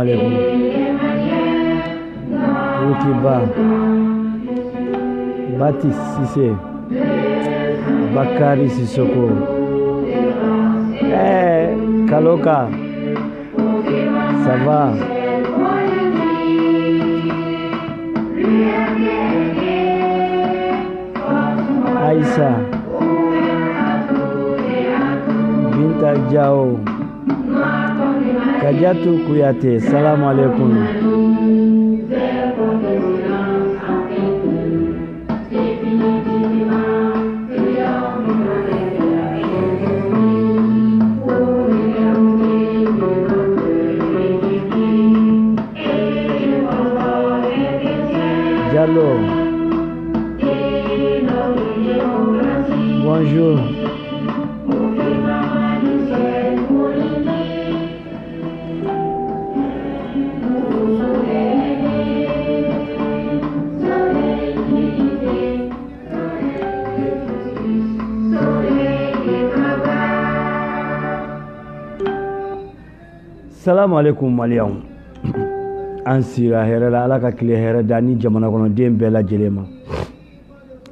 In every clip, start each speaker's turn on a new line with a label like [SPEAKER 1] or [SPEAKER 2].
[SPEAKER 1] alaikum. Ukiba. Bati Sissé. Bakari Sissoko. Kaloka. Ça va? Aïssa. Binta Diao. Kadiatou Kouyaté. Salam alaikum. Diallo. Bonjour. Salam alaikum Maliens. Ansira herala ala ka kile hera dani jamana kono den bela jelema.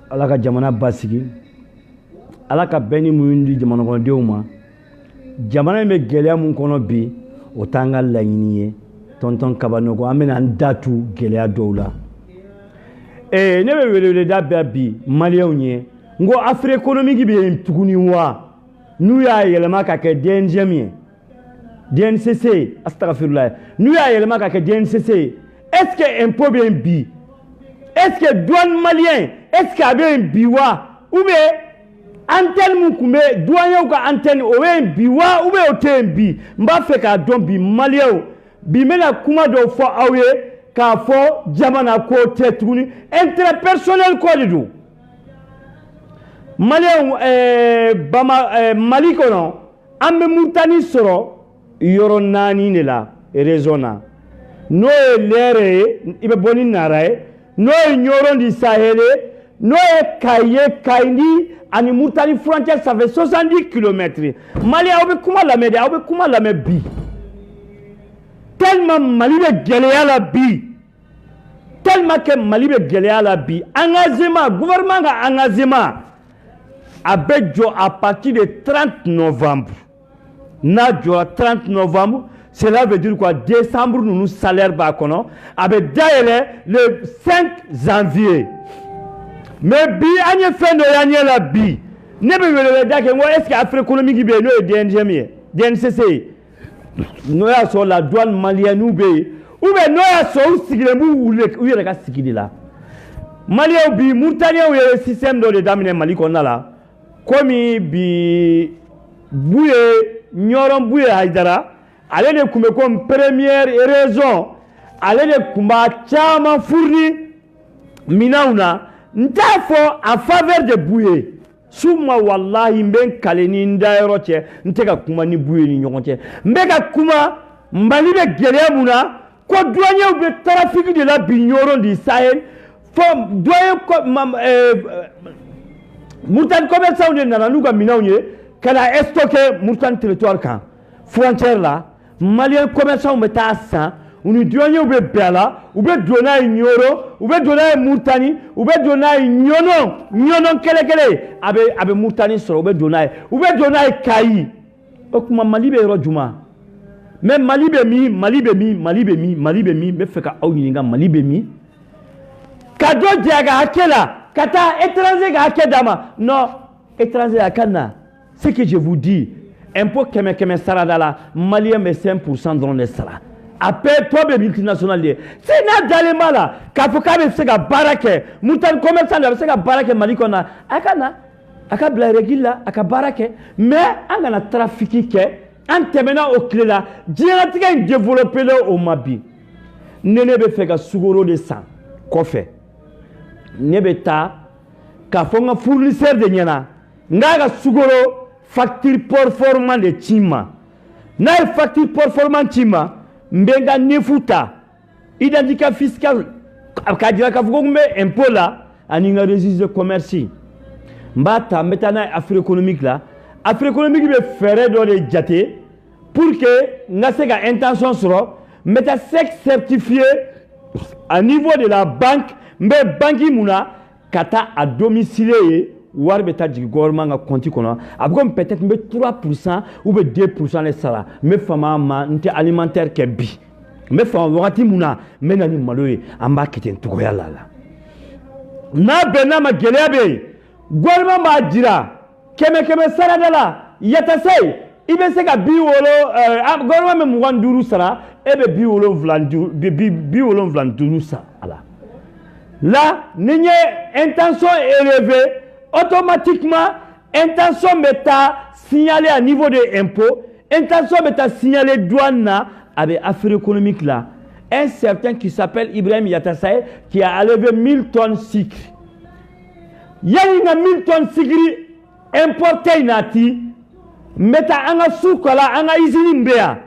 [SPEAKER 1] Ala ka jamana basigi. Ala ka beni muyundi jamana kono deuma. Jamana me geleya mun kono bi o tanga laɲini tonton Kabanoko amena ndatu geleya dowla. Ne be wele da bi Maliens nye ngo afre économique bi tuguni wa nu ya yelema ka ke DNGM DNCC, astaghfirullah. Nous avons dit DNCC. Est-ce que un peu bien bi? Est-ce que douane malien? Est-ce qu'il y a un biwa? Ou bien antenne moukoumé, douane ou antenne ou un biwa ou bien un bi? Mba fait qu'à don bi malien. Bi mena kuma do fo awe ka fo jamana ko tetuni interpersonnel ko lidu. Malien bama malikono ambe murtani soro yoro nani ne la rezona no lere ibe boni narae no nyoro di sahele no kaini ani mutani frontière ça fait 70 km Mali a kuma la mede a kuma la me bi tellement Mali be geleya la bi tellement que Mali be geleya la bi engagement gouvernement ga engagement abejo à partir du 30 novembre. Nadjo 30 novembre, cela veut dire quoi? Décembre, nous salaire bas kono. Avec d'ailleurs le 5 janvier. Mais bi anye fin de l'année la bi. Ne be le da ke est-ce que Afrique économique be no DNGM, DNCC. No ya so la douane malienne ou be no ya so sigilemu ou yere sigili la. Malien bi Mauritanie ou le système de le daminer Mali konna la. Komi bi bouye Nyoron Bouye Haïdara, allez de Koumé comme première raison, allez de Koumba Tchama fourni, Minauna, Ntafo en faveur de Bouye. Souma wallahi mben kaleni ndaeroche, Nteka Kouma ni Bouye ni Nyoronche. Mbeka Kouma, Mbalibe Geremuna, quoi douanier ou de trafic de la Bignoron du Sahel, Fom, douanier Moutan commerçant de Nananouga Minaouye, qu'elle a stocké Moutan territoire quand frontière là malien commerçant meta ça on nous donne ou be bela ou be dona ignoro ou be dona Moutani ou be dona nyonon kele abe Moutani sur ou be dona kai o kuma Mali be rojuma même Mali be mi me fait ka awninga Mali be mi kado diaga akela kata étranger ga akedama non étranger akana. Ce que je vous dis, un peu comme Saradala, Malien mais 5% dans les Sara. Après, toi, les multinationales, c'est n'a d'alema là. Kafoka, c'est un barake. Moutan commerçant, c'est un barake Malikona. Akana, akabla régula, akabarake. Mais, on a trafiqué, en terminant au clé là, directement développé là au Mabi. Nebe fait que Sugoro de sang. Quoi fait? Nebeta, Kafonga fournisseur de Niana. Naga Sugoro. Facture performant de Chima. Na facture performant Chima, mbenga nefuta. Identificat fiscal, kadira kafugombe impôt là, aninga registre de commerce. Mbata metana Afrique économique là. Afrique économique be faire dans les jate pour que n'a sega intention sera mbeta sec certifié à niveau de la banque mbe banki muna kata à domicile war beta du gouvernement nga compte kono abgom peut-être mbe 3% ou be 2% les sala me fama ma nte alimentaire ke bi me fama wakati muna menani maloye amba kiten tuko ya lala na bena ma gelebe gouvernement ma dira keme sara dala yata say ibe se ka bi wolo gouvernement me muganduru sara ebe bi wolo vlanduru sa ala là n'y intention élevée automatiquement intention beta signalé à niveau de impôt intention beta signalé douane avec affaires économiques là un certain qui s'appelle Ibrahim Yatassaye qui a enlevé 1000 tonnes sucre il y a 1000 tonnes sucre importé nati meta anga sukola anga izini mbea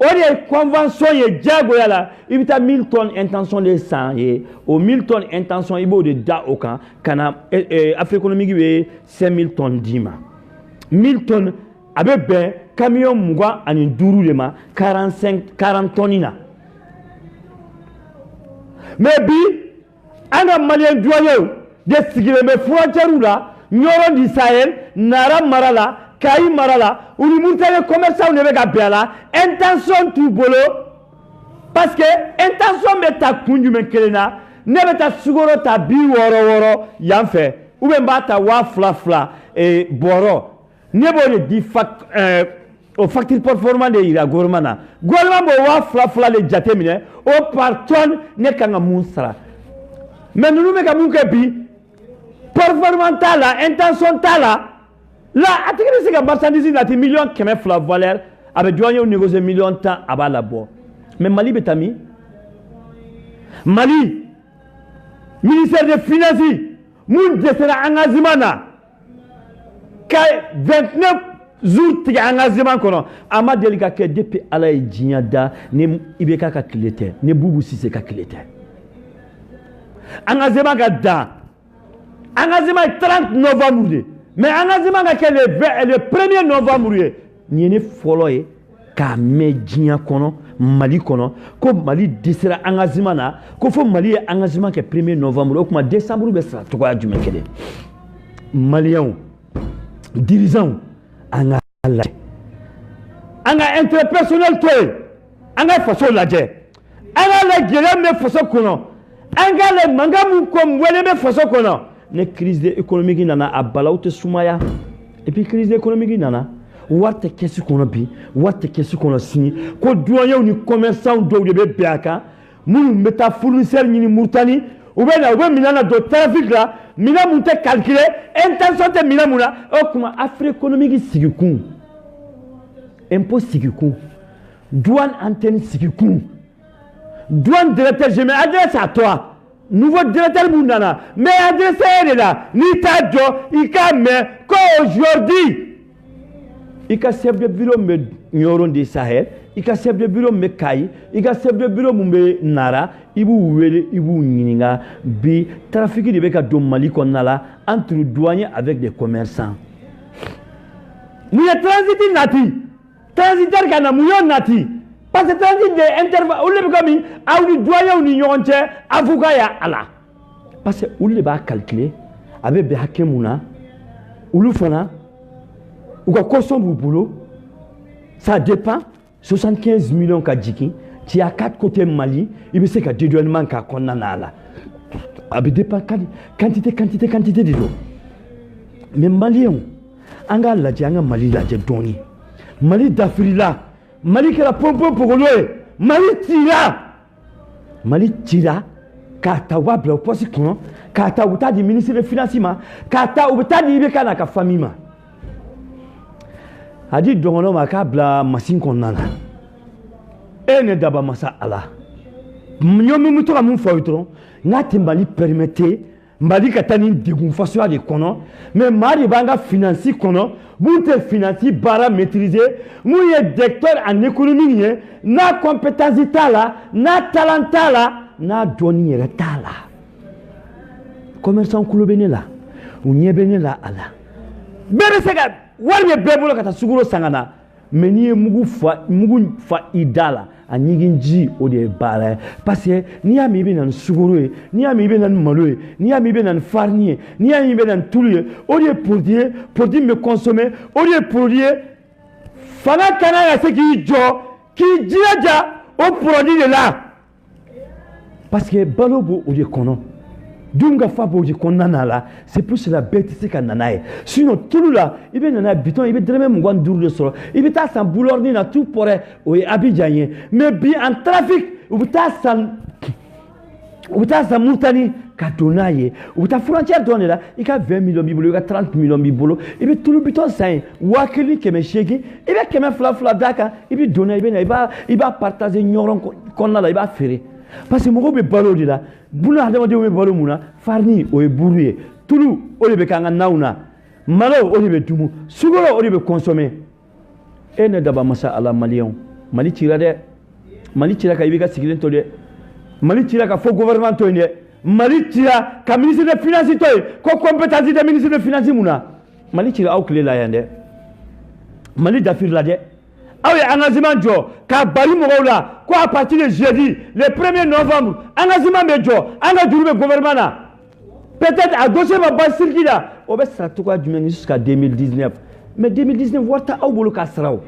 [SPEAKER 1] ode convention ye jago yala ibita 1000 tonnes intention de sang ye au 1000 tonnes intention ibo de da okan kana Afrique économique be 5000 tonnes dima 1000 tonnes abe ben camion mugwa ani duru lema 40 tonnes ina mais bi anga malien doyo de sigile me frontière là nyoro di Sahel nara marala Kayi marala ou ni montale commerçant ne be ka bela intention tout bolo parce que intention me ta kunju men kelena ne be ta sugoro ta bi woro yan fe ou be mbata wa fla et boro ne bo de di au facture performance de ira gouvernement bo wa fla le jatemine au par tonne ne kanga munsara mais nous me ka mun ke bi performance la intention la là, à titre de ce marchandise, il a des millions qui mettent la valeur, avec douanier ou négocier millions de temps à bas la bois. Mais Mali Betami, Mali, ministère des Finances, moun de sera engagement, 29 jours de engagement kono, ama delika ke depuis ala jinyada ne ibeka ka kilete, ne bubu sise ka kilete. Engagement ga da. Engagement 30 novembre. Mais engagement le 1er novembre ni ne folo ye ka medjia kono Mali kono ko Mali desera engagement na ko fo Mali engagement ke 1er novembre o kuma décembre be sa to kwa jume kede Malien dirigeant anga intérêt personnel to anga faso laje anga la gele me faso kono anga le mangamu ko wele me faso kono ne crise économique nana a balaute soumaya et puis crise économique nana warte qu'est-ce qu'on a bi warte qu'est-ce qu'on a signé ko douanier ni commerçant do de beaka munu meta fournisseur ni murtani ou bien minana do trafic là mina munte calculer intention te mina muna o kuma Afrique économique sigikun impôt sigikun douane antenne sigikun douane directeur je m'adresse à toi nouveau directeur Moundana, mais adressé là, ni tadjo, il a mais qu'aujourd'hui, il a chef de bureau me nyoron de Sahel, il a chef de bureau me Kayi, il a chef de bureau me Nara, il vous ninga, bi, trafic de beka do Mali qu'on a là, entre douaniers avec des commerçants. Nous y transit nati, transiteur kana mouyon nati. Parce que transit de intervalle, ou le comme a ou doyen ou n'ignorante, avocat ya ala. Parce que ou le ba calculer avec be hakemuna, ou le fana, ou quoi caution du boulot, ça dépend 75 millions kadjiki, tu as 4 côtés Mali, il me sait que dédouanement ka konnana là. Abi dépend quantité de l'eau. Mais Malien, anga la anga Mali la doni. Mali d'Afrique Mali que la pompe pour l'eau, Mali tira, kata wabla oposi kono, kata uta di ministre de financement, kata uta di ibeka na ka famille. Adi dongono makabla masin konana. Ene daba masa ala. Nyomi mutoka mun fawitron, ngati Mali permettre Mali katani digun faso de kono, mais Mali banga financi kono. Mounte financier bara maîtrisé, mouye docteur en économie, na compétence tala, na talent tala, na doni tala. Commerçant kulobene la, ou nyebene la ala. Bere sega, warme bebolo kata suguro sangana, mais n'i ye mugu fa i da la a ɲigin ji o de ye baara ye parce que n'i y'a min i bɛ na ni sukaro ye n'i y'a min i bɛ na ni malo ye n'i y'a min i bɛ na ni farine ye n'i y'a min i bɛ na ni tulu ye o de ye produit ye produit min bɛ consommer o de ye produit ye fanga ka kan ka se k'i jɔ k'i jilaja o produit de la parce que balo b'o de kɔnɔ dun ka fa b'o de kɔnɔna la c'est plus la bɛɛ tɛ se ka na n'a ye sinon tulu la i bɛ na n'a ye bitɔn i bɛ dɔrɔmɛ 25 de sɔrɔ i bɛ taa san boulorni na tout pourrait o ye Abidjan ye mais bi en trafic u bɛ taa san Mauritanie ka don n'a ye u bɛ taa frontière dɔrɔn de la i ka 20 millions b'i bolo i ka 30 millions b'i bolo i bɛ tulu bitɔn san ye 1000 1,800 i bɛ 200 d'a kan i bɛ don n'a ye i bɛ na i b'a partager ɲɔgɔn kɔnɔna la i b'a feere parce que mɔgɔw bɛ balo de la buna hadamadenw bɛ balo mun na farine o ye buru ye tulu o de bɛ k'an ka naw na malo o de bɛ dumu sukaro o de bɛ consommer e ne daba masa ala maliyɛnw mali cira dɛ mali cira ka i b'i ka sigilen to dɛ mali cira ka fo gouvernement to yen dɛ mali cira ka ministre de finance to yen ko compétence de ministre de finance mun na mali cira aw tile la yan dɛ mali dafiri la dɛ aw ye engagement jɔ k'a bali mɔgɔw la ko à partir de jeudi le 1er novembre engagement bɛ jɔ an ka juru bɛ gouvernement na peut-être a dossier ma ban circuit la o bɛ sara cogoya jumɛn jusqu'à 2019 mais 2019 wari tɛ aw bolo k'a sara o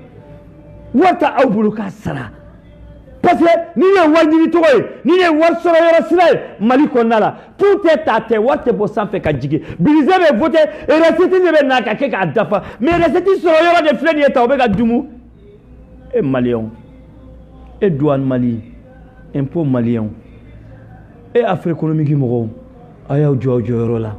[SPEAKER 1] wari tɛ aw bolo k'a sara parce que n'i ye wari ɲini tɔgɔ ye n'i ye wari sɔrɔ yɔrɔ sira ye mali kɔnɔna la tout est ta tɛ wari tɛ bɔ sanfɛ ka jigin budget bɛ voté recette de bɛ na ka kɛ k'a dafa mais recette sɔrɔ yɔrɔ de filɛ nin ye ta o bɛ ka dumu e maliyɛnw e douane mali impôt maliyɛnw e affaire économique mɔgɔw a y'aw jɔ aw jɔyɔrɔ la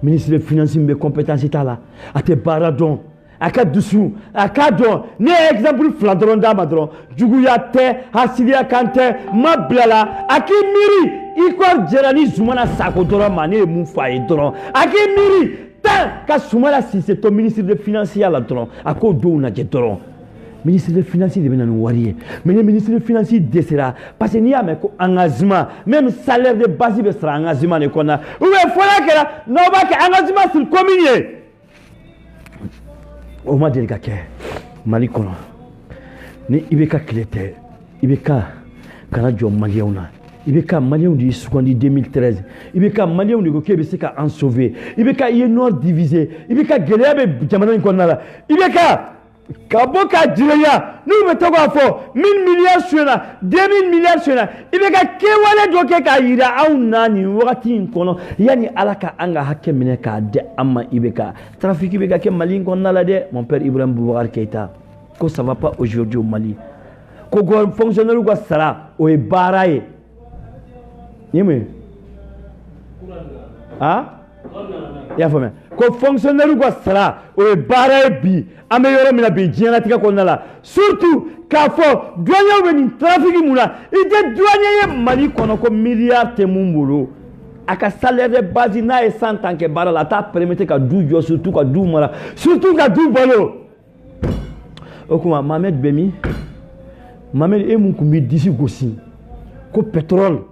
[SPEAKER 1] ministre de finance min bɛ compétence t'a la a tɛ baara dɔn a ka dusu a k'a dɔn ne ye exemple fila dɔrɔn d'a ma dɔrɔn juguya tɛ hasidiya kan tɛ ma bila la a k'i miiri i kɔ jɛra ni Zumana Sako dɔrɔn ma ne ye mun fɔ a ye dɔrɔn a k'i miiri tan ka Sumala Sise to ministre de finance la dɔrɔn a k'o denw lajɛ dɔrɔn ministre de finance de bɛ na ni wari ye mais ni ministre de finance dɛsɛra parce que n'i y'a mɛn ko engagement même salaire de base bɛ sara engagement de kɔnɔ ou bien fɔlɔ kɛra n'aw b'a kɛ engagement sur commune ye o ma deli ka kɛ mali kɔnɔ ni i bɛ ka tile tɛ i bɛ kana jɔ maliyɛnw na i bɛ ka maliyɛnw de sugandi 2013 i bɛ ka maliyɛnw de ko k'e bɛ se ka an sauver i bɛ ka i ye nord diviser i bɛ ka gɛlɛya bɛ jamana in kɔnɔna la i bɛ ka bɔ ka jiraya n'u bɛ to k'a fɔ 1000 milliards sonyɛna 2000 milliards sonyɛna i bɛ ka kɛwale dɔ kɛ k'a yira anw na nin wagati in kɔnɔ yanni ala ka an ka hakɛ minɛ k'a di an ma i bɛ ka trafic bɛ ka kɛ mali in kɔnɔna la dɛ mon père Ibrahim Boubacar Keita ko ça va pas aujourd'hui au Mali ko fonctionnaire ka sara o ye baara ye ni mun ye i y'a faamuya ko fonctionnaire ka sara o ye baara ye bi an bɛ yɔrɔ min na bi diɲɛlatigɛ kɔnɔna la surtout k'a fɔ douaniers bɛ nin trafic mun na i tɛ douanier ye mali kɔnɔ ko miliyari tɛ mun bolo a ka salaire de base n'a ye 100 ans kɛ baara la a t'a permettre ka du jɔ surtout ka du mara surtout ka du balo o kuma Mohamed bɛ min Mohamed e mun tun bɛ disi gosi ko pétrole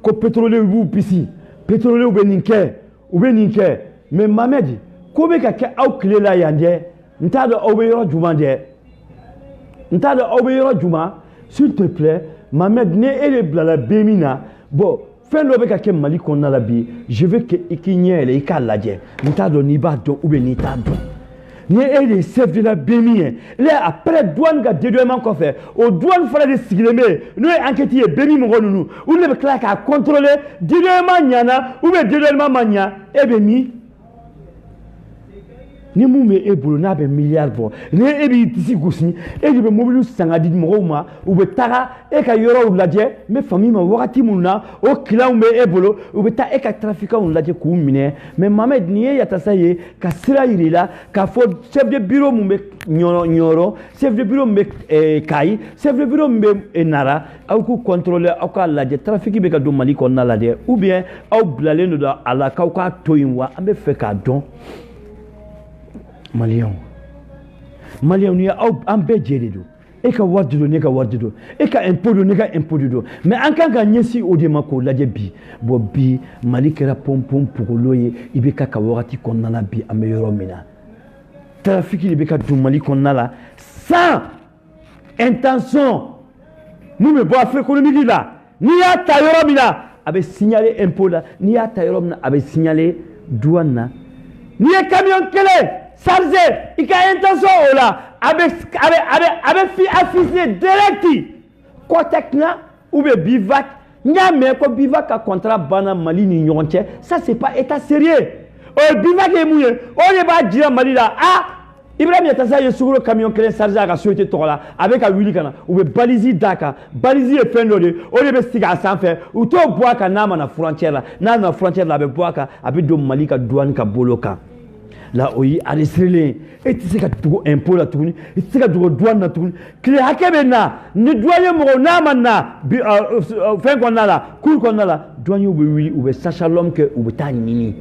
[SPEAKER 1] ko pétrolier b'u bisi pétrolier bɛ nin kɛ u bɛ nin kɛ mais Mohamed ko bɛ ka kɛ aw tile la yan dɛ n t'a dɔn aw bɛ yɔrɔ jumɛn dɛ n t'a dɔn aw bɛ yɔrɔ jumɛn s'il te plaît Mohamed ne e de bilala bɛ min na bon fɛn dɔ bɛ ka kɛ mali kɔnɔna la bi je veux que i k'i ɲɛ yɛlɛ i k'a lajɛ n t'a dɔn n'i b'a dɔn ou bien n'i t'a dɔn ni e de chef de la bɛ min ye là après douane ka dédouanement kɔfɛ o douane fana de sigilen bɛ yen n'o ye enquête ye bɛ min mɔgɔ ninnu olu de bɛ tila k'a contrôler dédouanement ɲana ou bien dédouanement ma ɲa e bɛ min ni mun bɛ e bolo n'a bɛ miliyari bɔ ni e b'i disi gosi e de bɛ mobili san ka di mɔgɔw ma u bɛ taga e ka yɔrɔw lajɛ n bɛ famille ma wagati minnu na o clients bɛ e bolo u bɛ taa e ka trafiquants lajɛ k'u minɛ mais Mohamed nin ye yatasa ye ka sira yira i la k'a fɔ chef de bureau mun bɛ ɲɔrɔ chef de bureau mun bɛ Kayi chef de bureau mun bɛ Nara aw k'u contrôler aw k'a lajɛ trafic bɛ ka don Mali kɔnɔna la dɛ ou bien aw bilalen don a la k'aw k'a to yen wa an bɛ fɛ k'a dɔn. Maliyɛnw ni an bɛɛ jɛ de don e ka wari de don ne ka wari de don e ka impôt don ne ka impôt de don mais an kan ka ɲɛsin o de ma k'o lajɛ bi bon bi Mali kɛra pɔnpɔn pogolo ye i bɛ ka wagati kɔnɔna la bi an bɛ yɔrɔ min na trafic de bɛ ka don Mali kɔnɔna la sans intention nous me boire économique là ni ya tayoro mina avait signalé impôt là ni ya tayoro mina avait signalé douane là ni ya camion kele chargé il a intention là avec affiché direct contactna ou bien bivac nya me ko bivac a contrat bana Mali ni nyonche ça c'est pas état sérieux bivac est mouillé on ne va dire Mali là Ibrahim Yatasa est sur le camion qui est chargé à la société Tola avec un huile ou bien balisi Daka, balisi et Fendode, ou les stigas sans faire, ou tout bois qu'un âme à la frontière là, la frontière là, avec bois avec deux Malika douane Kaboloka. Là, oui, à l'Israélien, et tu sais qu'à tout impôt la tournée, et tu sais qu'à tout douane la tournée, que les Hakebena, ne douanier Moronamana, fin qu'on a là, cool qu'on a là, douanier ou bien Sacha l'homme que ou bien Nini.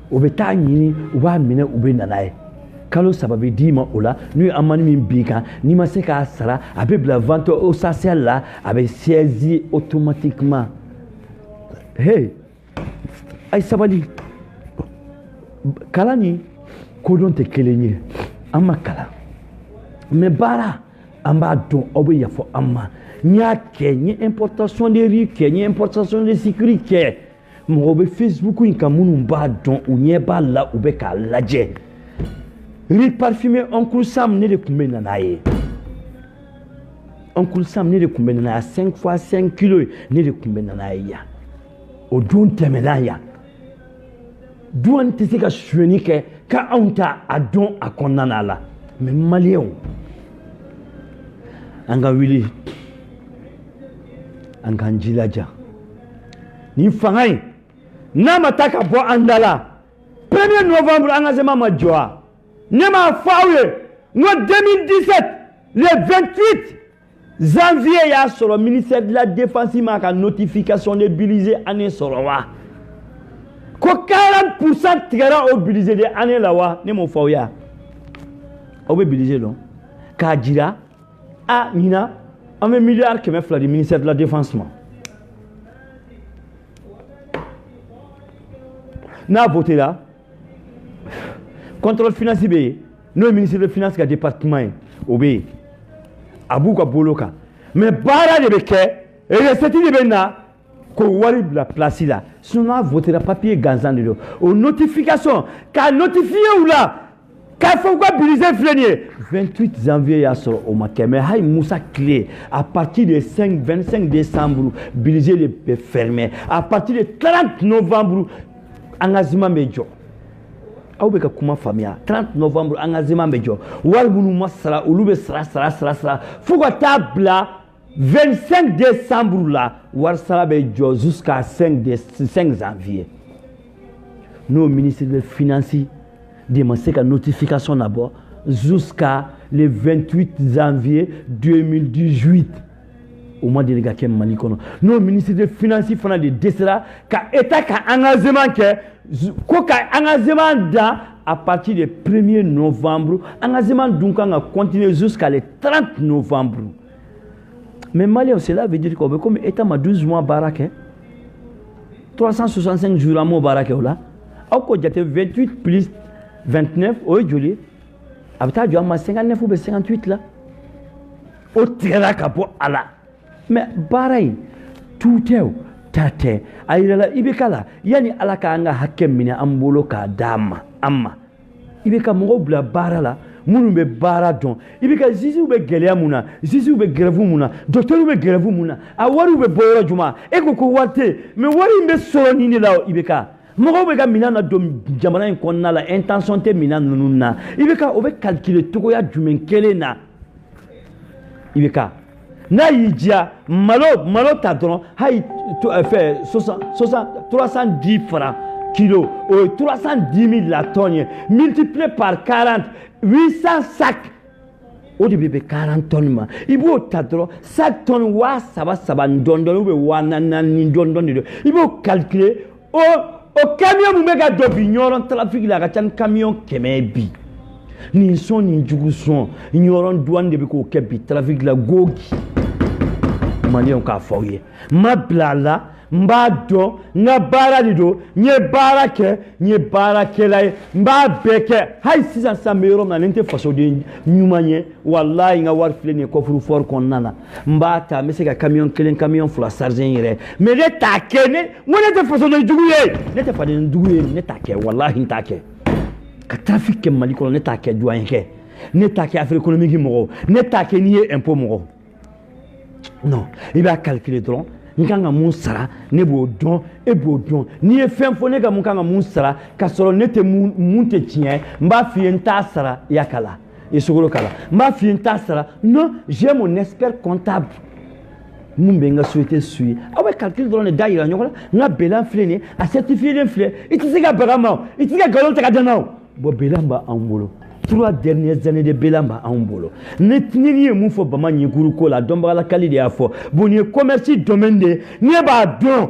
[SPEAKER 1] Ou bien Nini, ou bien Mina ou bien Nanae. Kalo sababu dima ola nu amani min bika ni ma se ka sara abe bla vente au social là avec saisi automatiquement hey ay sabali kala ni ko don te kelenye amma kala me bara amba don obe ya fo amma nya kenye importation de riz kenye importation de sécurité mo be Facebook in kamunu ba don ou nye ba la ou be ka laje riz parfumé Oncle Sam ne de combien nanaye Oncle Sam ne de combien nanaye 5 fois 5 kilos ne de combien nanaye ya o don temelaya douane te se ka sueni ke ka onta adon akonana la mais malien anga wili anga njilaja ni fangai na mataka bo andala 1er novembre anga zema majoa Nema Faouye, en 2017, le 28 janvier, il y a sur le ministère de la Défense, il y a une notification de bilisé année sur le wa. Ko 40% de bilisé de année la wa, Nema Faouye. Obe bilisé non. Kadira, Nina, on met milliard qui me fait le ministère de la Défense. Na voté là. Contrôle financier, nous ministre de finances qui a département obé abouka boloka mais bara de beke et recette de bena ko wari la place là sinon voter papier gazan de aux notification qu'a notifié ou là qu'a faut quoi briser flenier 28 janvier ya sur au matin mais hay Moussa clé à partir de 25 décembre briser les fermé à partir de 30 novembre engagement major Aubeka kuma famia 30 novembre engagement mejo walbunu masra ulube sra fuga tabla 25 décembre là war sala bejo jusqu'à 5 janvier nos ministres des finances démontrent la notification d'abord jusqu'à le 28 janvier 2018 au mois de l'État Mali kono nos ministres des finances font des déclarations ka état ka engagement que quoi engagement da à partir du 1er novembre engagement donc on a continué jusqu'à le 30 novembre mais Mali cela veut dire que comme état ma 12 mois baraque 365 jours à mon baraque là au ko jate 28 plus 29 aujourd'hui abta du ma 59 ou 58 là au terrain capo ala mais pareil tout est tate ayira ibekala yani alaka anga hakem mina ambolo ka dama amma ibeka mo bla barala munu be bara don ibeka zizi ube gelea muna zizi ube grevu muna docteur ube grevu muna awari ube boyora juma eko ko wate me wari mbe solo nini la ibeka mo be ka mina na dom jamana en konna la intention te mina nununa ibeka obe calculer toko ya jumen kelena ibeka na yidja malo tadron hay fait 310 francs kilo 310 000 la tonne multiplié par 40 800 sacs au début 40 tonnes ma ibo tadron 5 tonnes wa saba ndondon ou wanana ndondon ibo calculer au camion mu mega dobignon trafic la ka camion kemebi ni son ni juguson ignorant douane de ko kebi trafic la gogi Malien ka fawye ma blala mba don nga bara di do nye bara ke la mba beke hay sisan sa meyoro na nte faso de nyumanye wallahi nga war file ne kofuru for kon nana mba ta me se ka camion kelen camion fula sarzen yere me de ta ke ne wona te faso de duguye ne te fa de duguye ne ta ke wallahi ta ke ka trafic ke mali ko ne ta ke doyen ke ne ta ke affaire économique mo ne ta ke ni impôt mo non il va calculer trop nkanga mun sara ne b'o dɔn e b'o dɔn n'i ye fɛn fɔ ne ka mun kan ka mun sara ka sɔrɔ ne tɛ mun tɛ tiɲɛ n b'a f'i ye n t'a sara i y'a kala i ye sukoro kala n b'a f'i ye n t'a sara non j'ai mon expert comptable mun bɛ n ka société suit aw bɛ calcul dɔrɔn de da yira ɲɔgɔn na n ka belan filɛ nin ye a certifié filɛ i tɛ se ka baga ma o i tɛ se ka nkalon tigɛ dana o bon belan b'an bolo 3 dernières années de belan b'an bolo ne ye mun fɔ bama ɲɛkuru ko la dɔnbagala kali de y'a fɔ bon nin ye commerce domaine de ye ne b'a dɔn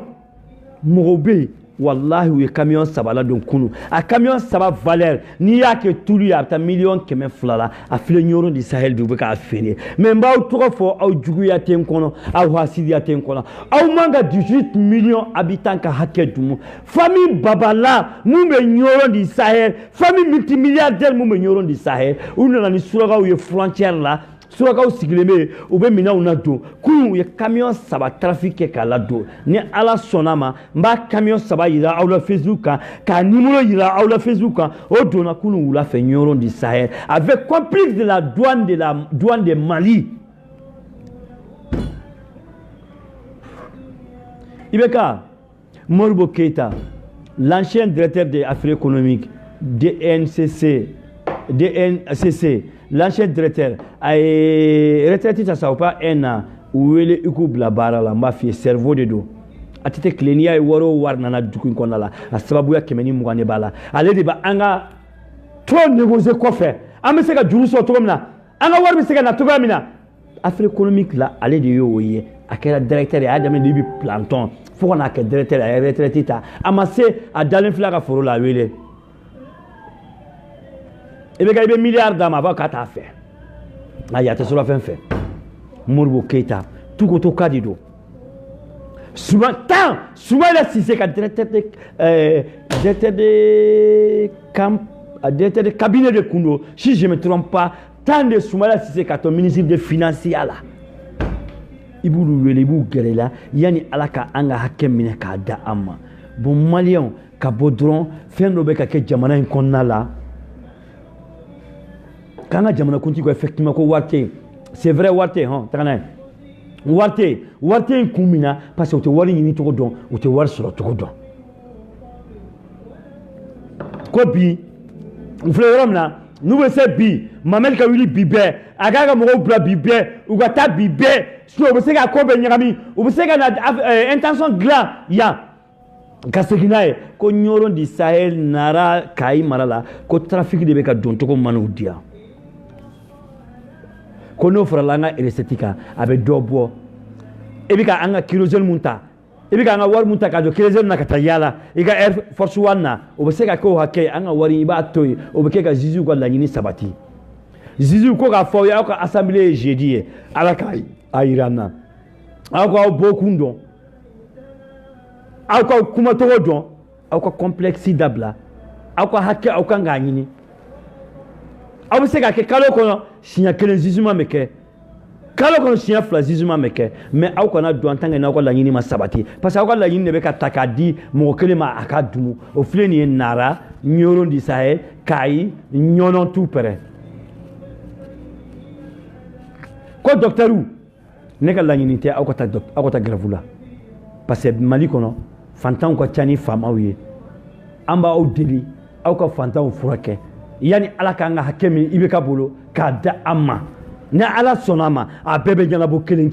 [SPEAKER 1] mɔgɔw bɛ yen wallahi u ye camion 3 la don kunu a camion 3 valeur n'i y'a kɛ tulu ye a bɛ taa $200,000 la a filɛ ɲɔrɔ di sahel bi u bɛ k'a feere mais n b'aw tɔgɔ fɔ aw juguya tɛ n kɔnɔ aw hasidiya tɛ n kɔnɔ aw man ka 18 millions habitants ka hakɛ dun famille babala mun bɛ ɲɔrɔ di sahel famille multimilliardaire mun bɛ ɲɔrɔ di sahel u nana ni surakaw ye frontière la surakaw sigilen bɛ u bɛ minɛnw na don kunun u ye camion 3 trafic kɛ k'a ladon ni ala sɔnna ma n b'a camion 3 yira aw la Facebook kan k'a numéro yira aw la Facebook kan o donna kunun wula fɛ ɲɔrɔ di sahel avec complice de la douane de Mali Ibeka Moribo Keita l'ancien directeur des affaires économiques DNCC l'ancien directeur a retraité ça ou pas un an ou il est la barre la mafia cerveau de dos a tete klenia waro war nana dukun konna la a sababu ya kemeni mugane bala ale de ba anga trop négocier quoi faire am se ka juru so to mina anga war bi se ka na to mina affaire économique la ale de yo ye akera directeur ya adame de bi planton fo na ka directeur ya retraité ta amase a dalen fla ka foro la wele et bien, il y a milliards d'âmes avant qu'à ta fait. Il y a sur la fin fait. Moribo Keita, tout le cas du dos. Souvent, il a si c'est qu'un directeur de cabinet de Kundo, si je ne me trompe pas, tant de souvent si c'est qu'un ministre des Finances là. Il bou là, yani alaka anga hakem mine ka da amma. Bon malien, ka bodron, fen robe ka ke jamana in konna là. Quand on jamana kunti ko effectivement ko warte c'est vrai warte hein takana warte kumina parce que o te wari ni to don o te wari soro to don ko bi on fleur ramna nous be se bi mamel ka wili bibe agaga mo bla bibe ou ga ta bibe so o be se ka ko be nyami o be se ka na intention gla ya kaseginaye ko nyoro di sahel nara kai marala ko trafic de be ka don to ko manu dia kono frala nga eresetika abe dobo ebika anga kerosene munta ebika anga war munta ka do kerosene na katayala ega air force one na obeseka ko hake anga wari ba toy obekeka zizu ko la nyini sabati zizu ko ka fo ya ko assemblée jeudi alaka airana ako bokundo ako kuma to don ako complexe dabla ako hake ako nganyini obeseka ke kalo kono sinya kelen zizuma meke kalo kono sinya fla zizuma meke mais aw kana do antanga na ko la nyini ma sabati parce que aw ko la nyini ne be ka takadi mo kele ma akadumu o fleni nara nyoro di sahel kai nyonon tout pere ko docteuru ne ka la nyini te aw ko ta gravula parce que mali kono fantan ko chani fama wiye amba aw deli aw ko fantan furake yani ala ka nga hakemi ibe ka bolo ka da amma na ala sonama a bebe jana bo kelen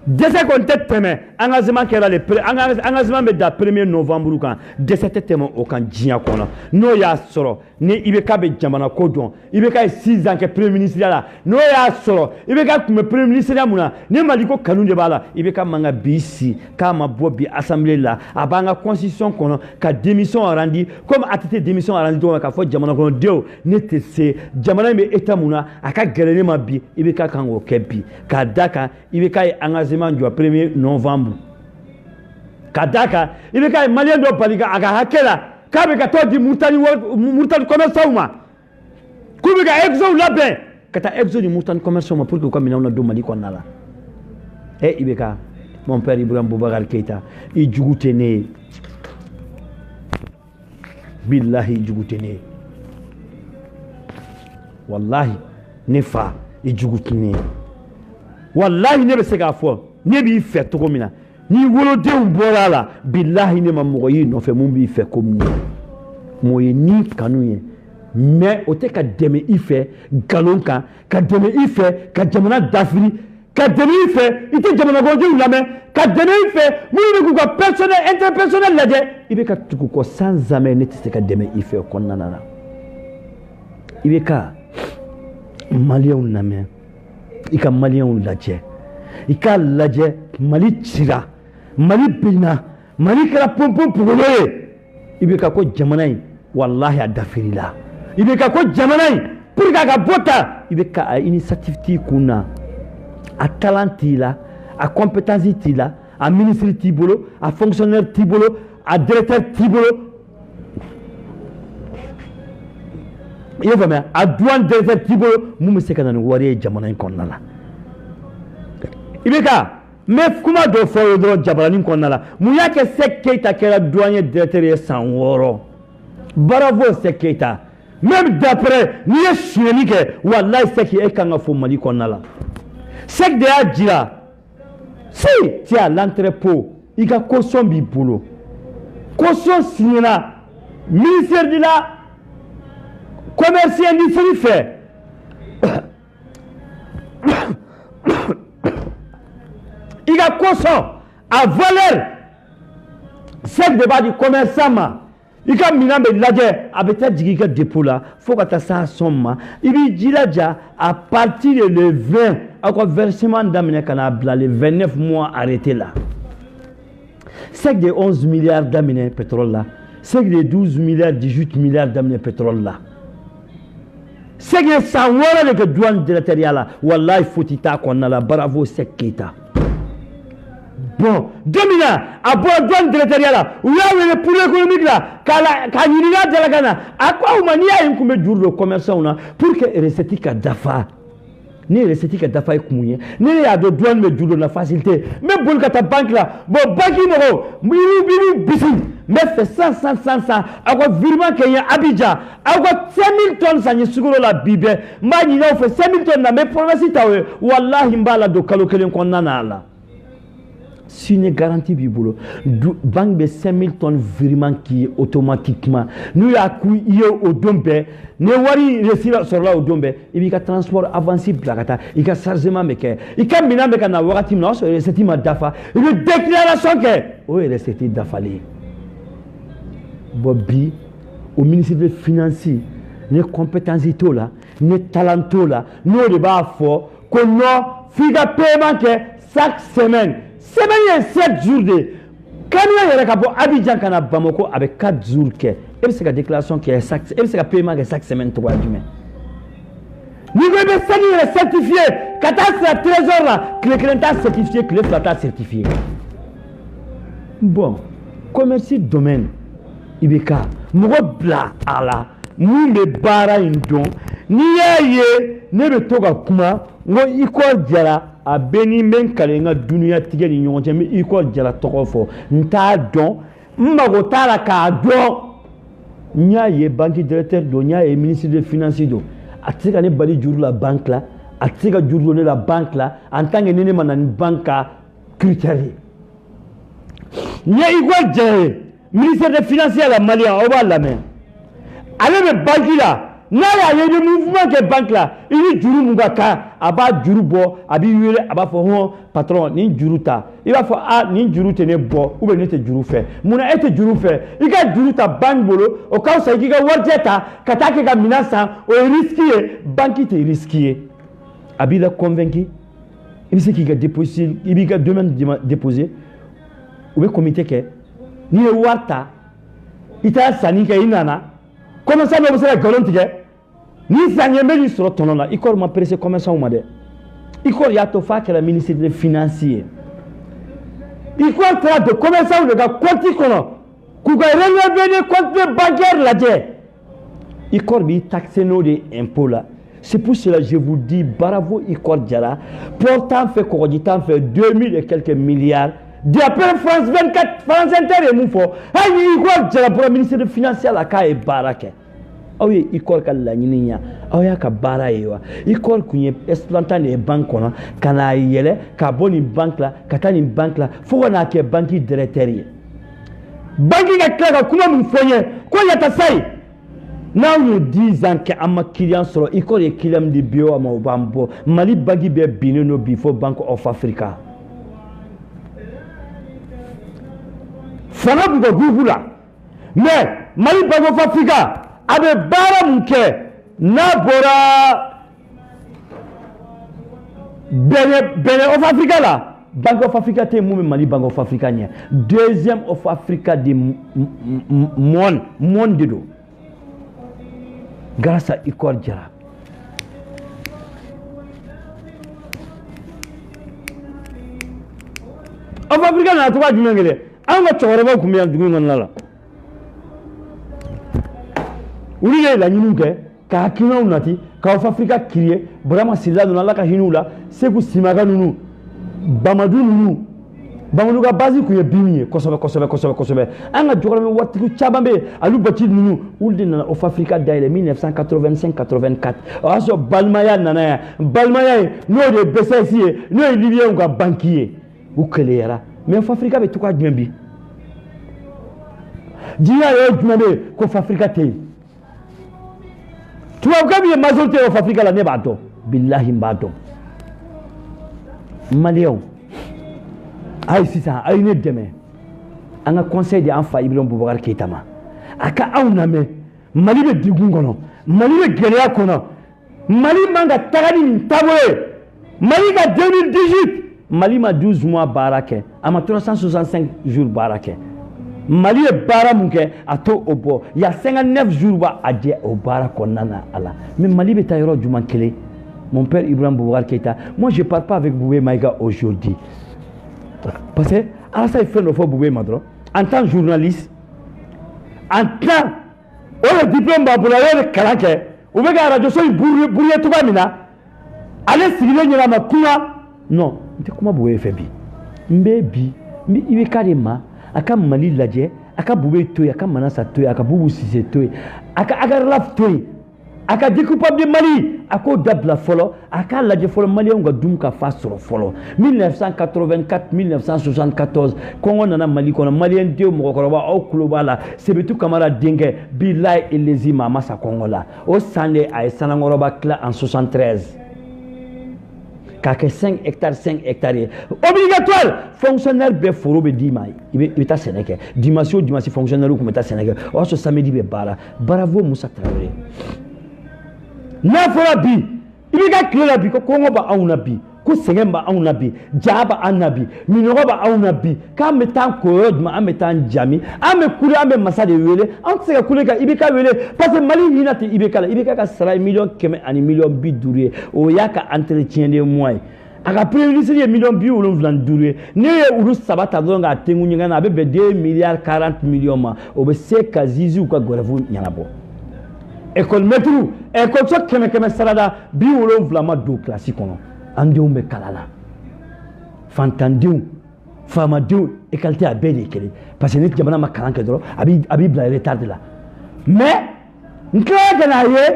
[SPEAKER 1] dese kon teteme engagement kera le engagement be da 1er novembre kan dese teteme o kan jinya kono no ya soro ni ibe ka be jamana ko don ibe ka 6 ans ke premier ministre la no ya soro ibe ka kuma premier ministre muna ni maliko kanunde bala ibe ka manga bisi ka ma bobi assemblée la abanga constitution kono ka démission randi comme atete démission randi to ka fo jamana kono deo ne te se jamana me eta muna aka gerene ma bi ibe ka kango kebi ka daka ibe ka engagement du 1er novembre Kadaka, il est quand malien do palika aga hakela, kabe ka to di murtani commerçant ma. Kubi ka exo labe, kata exo di murtani commerçant ma pour que comme on a do Mali ko nala. Eh ibeka, mon père Ibrahim Boubacar Keita, il djougutene. Billahi djougutene. Wallahi ne fa il djougutene. Wallahi ne be se ka fo, ne bi fe to ko mina. Ni wolode un borala billahi ne mamoyi no fe mun bi fe comme ni moyi ni kanuye mais o te ka deme ife galonka ka deme ife ka jamana dafiri ka deme ife ite jamana goju lame ka deme ife mun ko personnel interpersonnel laje ibe ka tuku ko sans jamais ne te ka deme ife ko nanana ibe ka malien lame ika malien laje ika laje Mali tira Mali bina Mali kala pompom pugolo ibeka ko jamanai wallahi adafirila ibeka ko jamanai pour ka bota ibeka a initiative ti kuna a talent la a compétence ti la a ministre ti bolo a fonctionnaire ti bolo a directeur ti bolo yeva me a douane directeur ti bolo mu se kana wari jamanai konnala ibeka mais kuma do fo do jabalani konnala mu yake Keita kera douanier directeur sans woro bravo Keita même d'après ni yeshini ke wallahi Seki e kanga fo Mali konnala Sek de ajira si ti a l'entrepôt ika caution bi bolo caution signera ministère de la commerce et industrie fait il a caution à valeur c'est de bas du commerçant il a mis dans l'adje avec ta digiga dépôt là faut que ta ça somme il dit là à partir de le 20 à quoi versement d'amener canabla les 29 mois arrêté là c'est de 11 milliards d'amener pétrole là c'est de 12 milliards 18 milliards d'amener pétrole là c'est que ça voilà le douane de la là wallahi faut ita qu'on a la bravo Keita. Bon, 2000 ans, à boire douane de là, où il y a le poulet économique là, quand il y a de la Ghana, à quoi on y a un coup de jour le commerçant pour que recette ka dafa. Ni recette ka dafa écoumouye, ni il y a de douane me jour la facilité. Mais bon, quand ta banque là, bon, banque numéro, bibi, bisi, mais fait 100, à quoi virement qu'il y a Abidjan, à quoi 5000 tonnes, ça n'y est sur la bibe, mani là, on fait 5000 tonnes, mais pour la cité, wallah, imbala do kalokelen qu'on en a là. Si une garantie bibolo, banque de 5000 tonnes virement qui est automatiquement, nous y a coup au dombe, ne wari resira sur là au dombe, il y a transport avancé blagata, il y a chargement meke, il y a mina meka na wakati mna so reseti ma dafa, une déclaration que, oh reseti dafali. Bobby, au ministère des Finances, les compétences là, les talents là, nous débat fort, qu'on a figa paiement que chaque semaine. Semaine 7 jours de quand il y a un Abidjan kana Bamako avec 4 jours que et c'est la déclaration qui est chaque et c'est le paiement que chaque semaine 3 jours. Nous devons certifié catastrophe trésor là que le client certifié que le flata certifié. Bon, commerce domaine ibeka mo bla ala mu me bara indon ni yaye ne be toga kuma ngo iko jara a beni men kalenga dunia tige ni nyonje mi iko jara tokofo nta don mmago tala ka don nya ye banque directeur do nya ye ministre des finances do atika ne bali juru la banque là atika juru ne la banque là en tant que nene manani banque critère nya iko jara ministre des finances la malien o ba la main ale be banque là n'a y a des mouvements que banque là il juru mungaka aba juru bo abi wele aba fo hon patron ni juru ta il va fo ah ni juru te ne bo ou be ne te juru fait muna ete juru fait il ga juru ta banque bolo o ka sa ki ga warjeta katake ga minasa o risquer banque te risquer abi la convaincu il sait qu'il a déposé il ga demain déposer ou be comité que ni warta ita sani ka inana. Comment ça, vous savez, ni ça n'y a pas eu sur ton nom là. Il m'a pressé comme ça au Madé. Il y a tout fait que la ministre des Finances. Il faut traiter de commerçants ou de comptes qu'on Kuga relever les comptes bancaires là-dedans. Il faut taxer nos impôts là. C'est pour cela que je vous dis, bravo Ikor Diara. Pourtant, fait Koroditan fait 2000 et quelques milliards. D'après France 24, France Inter et Moufo. Aïe, Ikor Diara pour le ministère des Finances à la Ka et Barake. Ah oui, Ikor Kalaninia. Ah oui, Kabara Ewa. Ikor Kouye, exploitant les banques, Kana Yele, Kaboni banque là, Katani banque là, faut qu'on ait banque directeur. Banque est clair, comment vous faites? Quoi y a ta saille? Now you 10 ans que ama client soro iko ye client de bio ama obambo Mali bagi be bineno before Bank of Africa. Fana bugo gugula. Mais Mali Bank of Africa abe bara munke na bora bene of Africa là. Bank of Africa te mou Mali Bank of Africa nya. Deuxième of Africa de monde de do. Grâce à Ikor Diara. En Afrique, on a trouvé du monde. On va trouver combien de monde là. Où est la nuque? Car qui n'a pas dit qu'en Afrique, crié, vraiment, c'est là, dans la Kahinoula, c'est que Simaga nous, Bamadou nous. Bamunuga basi ku yebimi kosobe anga jogorame watiku chabambe alu bati nunu ulde na of Africa daile 1985-84 aso balmaya nana balmaya no de besesi no libyen ga banquier ou kelera mais of Africa be tukwa djembi dia yo djembe ko of Africa te tu wa gabi majorité of Africa la ne bato billahi mbato Malion aïe si ça aïe ne demain un conseil de enfant Ibrahim Boubacar Keïta ma aka auname Mali be digungono Mali be gelea kono Mali manga tagani tabwe Mali ga 2018 Mali ma 12 mois barake ama 365 jours barake Mali est bara munke ato obo il y a 59 jours ba adje au bara konana ala mais Mali be tayro juman kele mon père Ibrahim Boubacar Keïta moi je parle pas avec Boubé Maïga aujourd'hui. Parce que ça il fait nos fois Boubé Madro en tant que journaliste en tant que diplôme pour la Kalake ou bien la radio soit bourrier tout mina allez signer ni la makuna non tu comment Boubé fait bi mbebi il est carrément aka Mali ladje aka Boubé toy aka Manasa toy aka Boubou Cissé toy aka Raf toy aka découpable de Mali ako dabla folo aka ladje folo Mali on ga dum ka fasoro folo 1984 1974 Congo nana Mali kono Malien dio mo ko ba o kulobala sebetu kamara dingue billahi elezima masa Congo la o sande ay sanangoroba kla en 73 kake 5 hectares obligatoire fonctionnaire be foro be dimay ibe ta Sénégal dimanche fonctionnaire ko meta Sénégal o so samedi be bravo Moussa Traoré na fora bi ibi ka kila bi ko Congo ba auna bi ko Sengemba auna bi jaba anabi minogo ba auna bi ka metan ko ma ametan jami ame kule ame masade wele an se ka kule ka ibi ka wele parce que Mali hinati ibi ka sara million keme ani million bi duré o yaka entretien de mois aka prévision million bi wolon vlan duré ne ulu sabata donga tengu nyanga na be 2 milliards 40 millions ma o be se ka zizi ka gorevu nyanabo école métro école so keme sarada bi wolon vlama do classique kono andium be kalala fantandium famadium écalité a bébé kele parce que ni jamana ma kalanke dro abi bla retard là mais nkra na ye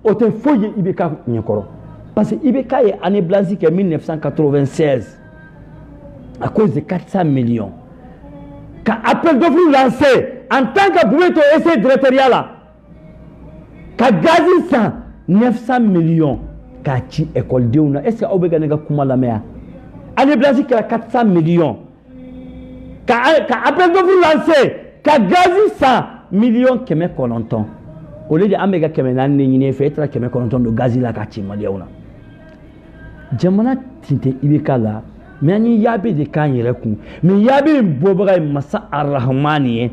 [SPEAKER 1] o te foye ibeka nyekoro parce que ibeka est année blanche que 1996 à cause de 400 millions quand appel d'offre lancé en tant que boueto essai directorial là ka gazi 100 900 millions ka ci école deuna est-ce que obega nga kuma la mea année blanche que 400 millions ka appel d'offre lancé ka gazi 100 millions keme kononton au lieu de amega keme nan ni ne fait tra keme kononton do gazi la ka ci maliauna jamana tinte ibeka la mais ani yabe de kan yere ku mais yabe bobara masa arrahmani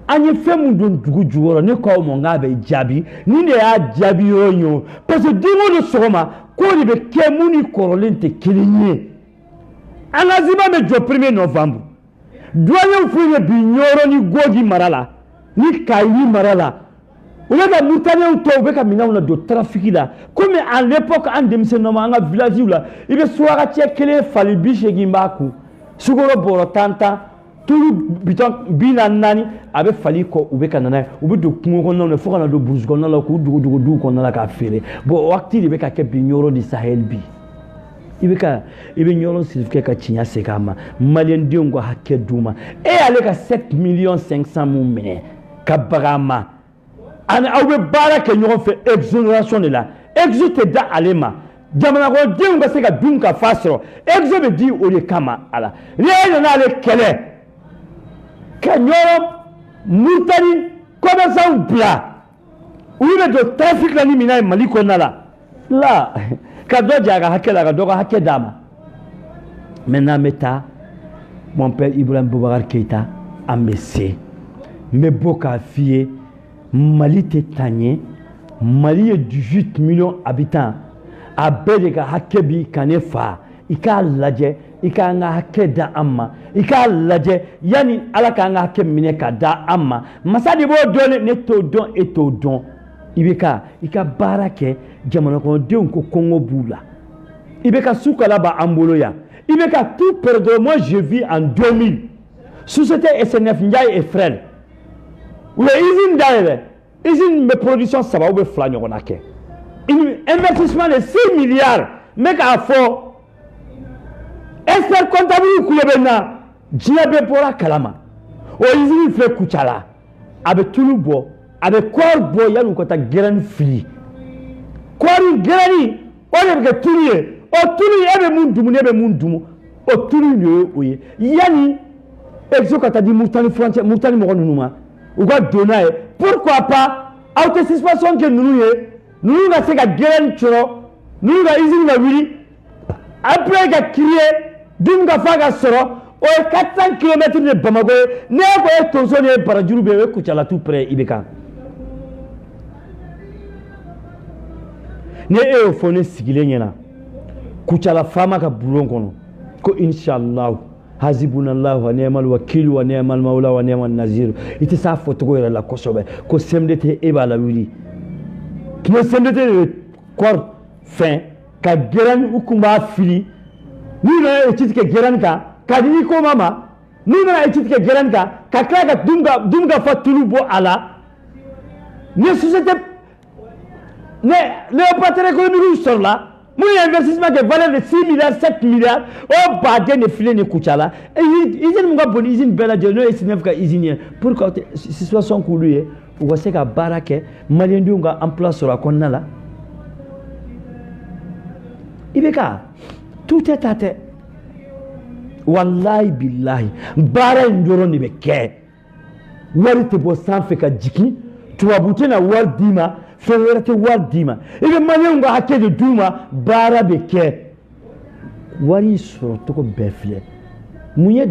[SPEAKER 1] ani femu don dugu jugoro ne ko mo ngabe jabi ni ne ya jabi yonyo parce que dimo de soma ko ni be kemuni korolente kilinye Angazima me jo 1er novembre. Doyen fouye bignoro ni gogi marala. Ni kayi marala. Ou ka moutane ou to ou ka mina on a do trafic là. Comme à l'époque en demise no ma village là, il be soara tchekele fali biche gimbaku. Sugoro boro tanta tout biton bina nani abe fali ko ou be kanana ou be do kungo non fo kana do bouge ko la ko du ko na la ka fere. Bo wakti il be ka ke bignoro di Sahel bi. Ibe nyoro silfike ka chinya sekama malien diongo hakke duma e ale ka 7 millions 500 mumene ka bagama an awbe baraka nyoro fe exonération de la exote da alema jamana ko diongo se ka dunka fasro exobe di o de kama ala le na ale kele ka nyoro mutani commerçant bla uibe do trafic la ni mina maliko nala la Kado jaga hakela kado haké dama. Maintenant meta mon père Ibrahim Boubacar Keïta a messé. Me boka fié Mali tétanier Mali est 18 millions d'habitants. A bedeka hakebi kanefa. Ika laje ika nga haké da amma. Ika laje yani alaka nga haké mineka da amma. Masadi bo dole ne to don et to don. Ibeka ika barake jamana ko deun ko Congo bula ibeka soukala ba amboloya ibeka tout perdre. Moi je vis en 2000 société SNF Ndiaye et frère ou usine d'ailleurs usine de production ça va ou be flanyo onake investissement de 6 milliards mais ka fo expert comptable kulebena jiabe pora kalama o usine fait kuchala abe tulubo abe korbo yalu ko ta geran fili Kwari gerani ole ke tuliye o tuli ebe mundumu nebe mundumu o tuli ne oye yani exo kata di mutani frontière mutani mo nunuma ou ga donae pourquoi pas autosatisfaction que nous na se ga gerani choro nous ga izini na wili après ga crier dum ga faga soro o 400 km de Bamako ne ko e tonso ne parajuru be ku chala tout près ibeka ne e fone sigile nyena kuchala fama ka bulon kono ko inshallah hasibunallahu wa ni'mal wakil wa ni'mal maula wa ni'man nazir ite sa foto ko la kosobe ko semdete e bala wili kino semdete kor fin ka geran ukuma fili ni na e titike geran ka dini ko mama ni na e titike geran ka kaka dumga fatulu bo ala ne société le partenaire économique sur là, mon investissement qui valait de 6 milliards, 7 milliards, oh, badé ne filé ne kuchala. Et ils ont une bonne usine belle de nous et c'est neuf usine. Pourquoi situation coulée, ou voici qu'à Barake, Malien Dunga en place sur la Konala. Ibeka, tout est à terre. Wallahi billahi, Bara Ndoro ne beke. Wari te bo san fe ka jiki, tu abute na war dima. Fewere te war dima ebe manye nga hake de duma bara beke wari soro toko befle munye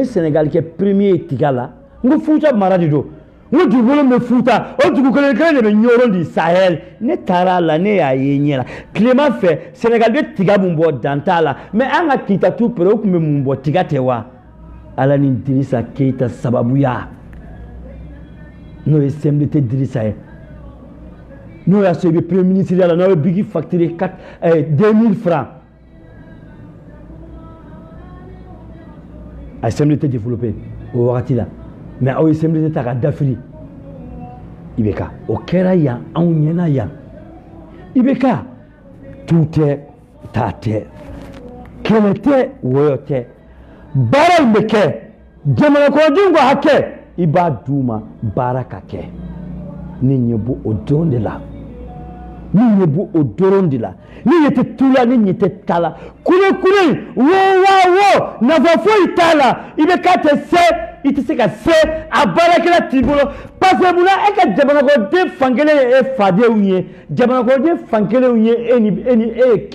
[SPEAKER 1] Sénégal ke premier tigala ngo futa maradi do ngo dugolo me futa o dugu kele de nyoro di Sahel ne tarala ne ya yenyela Clément fait Sénégal de tiga bumbo dantala mais anga kita tu pero ku me mumbo tiga tewa ala ni Idrissa Keita sababu ya no semble te Idrissa nous avons ce premier ministre, nous avons bigi facturé 2000 francs. La SMD était développée au Waratila. Mais la SMD était à Dafri. Ibeka, au Keraya, en Yenaya. Ibeka, tout est tate. Quel était ou était Baral Meke, Djamanakodungo Hake, Iba Douma, Barakake. Ninyebu Odon de la. Ninyebu Odon de la. Ni était tout là, ni était tala. Koule, wo, n'ava fo itala. Il me kate se, il te se ka se, a barakela tribolo. Parce que mouna, eka Djamanako de fangele e fade ouye. Djamanako de fangele ouye,